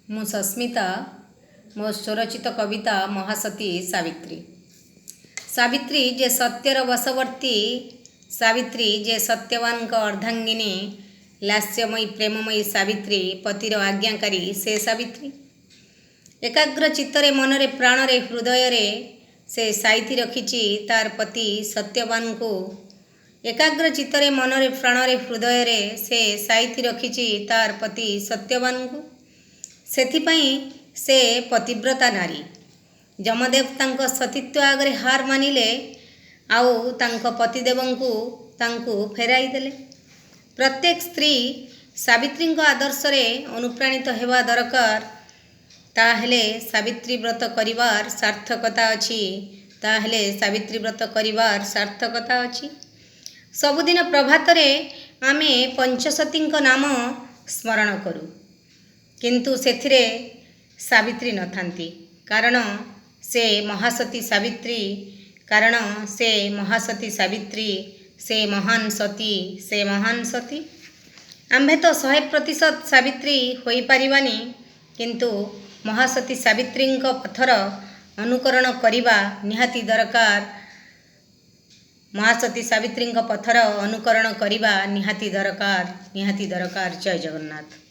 ମୁଁ ସସ୍ମିତା। ମୋ ସ୍ୱରଚିତ କବିତା ମହାସତୀ ସାବିତ୍ରୀ। ସାବିତ୍ରୀ ଯେ ସତ୍ୟର ବଶବର୍ତ୍ତୀ, ସାବିତ୍ରୀ ଯେ ସତ୍ୟବାନଙ୍କ ଅର୍ଦ୍ଧାଙ୍ଗିନୀ, ଲାସ୍ୟମୟୀ ପ୍ରେମମୟୀ ସାବିତ୍ରୀ, ପତିର ଆଜ୍ଞାକାରୀ ସେ ସାବିତ୍ରୀ। ଏକାଗ୍ର ଚିତ୍ତରେ ମନରେ ପ୍ରାଣରେ ହୃଦୟରେ ସେ ସାଇତି ରଖିଛି ତାର ପତି ସତ୍ୟବାନଙ୍କୁ। ଏକାଗ୍ର ଚିତ୍ତରେ ମନରେ ପ୍ରାଣରେ ହୃଦୟରେ ସେ ସାଇତି ରଖିଛି ତାର ପତି ସତ୍ୟବାନଙ୍କୁ। ସେଥିପାଇଁ ସେ ପତିବ୍ରତା ନାରୀ। ଯମଦେବ ତାଙ୍କ ସତୀତ୍ୱ ଆଗରେ ହାର ମାନିଲେ, ଆଉ ତାଙ୍କ ପତିଦେବଙ୍କୁ ତାଙ୍କୁ ଫେରାଇ ଦେଲେ। ପ୍ରତ୍ୟେକ ସ୍ତ୍ରୀ ସାବିତ୍ରୀଙ୍କ ଆଦର୍ଶରେ ଅନୁପ୍ରାଣିତ ହେବା ଦରକାର। ତାହେଲେ ସାବିତ୍ରୀ ବ୍ରତ କରିବାର ସାର୍ଥକତା ଅଛି। ତାହେଲେ ସାବିତ୍ରୀ ବ୍ରତ କରିବାର ସାର୍ଥକତା ଅଛି। ସବୁଦିନ ପ୍ରଭାତରେ ଆମେ ପଞ୍ଚସତୀଙ୍କ ନାମ ସ୍ମରଣ କରୁ, କିନ୍ତୁ ସେଥିରେ ସାବିତ୍ରୀ ନଥାନ୍ତି। କାରଣ ସେ ମହାସତୀ ସାବିତ୍ରୀ। କାରଣ ସେ ମହାସତୀ ସାବିତ୍ରୀ। ସେ ମହାନ ସତୀ। ସେ ମହାନ ସତୀ। ଆମ୍ଭେ ତ 100% ସାବିତ୍ରୀ ହୋଇପାରିବାନି, କିନ୍ତୁ ମହାସତୀ ସାବିତ୍ରୀଙ୍କ ପଥର ଅନୁକରଣ କରିବା ନିହାତି ଦରକାର। ମହାସତୀ ସାବିତ୍ରୀଙ୍କ ପଥର ଅନୁକରଣ କରିବା ନିହାତି ଦରକାର। ନିହାତି ଦରକାର। ଜୟ ଜଗନ୍ନାଥ।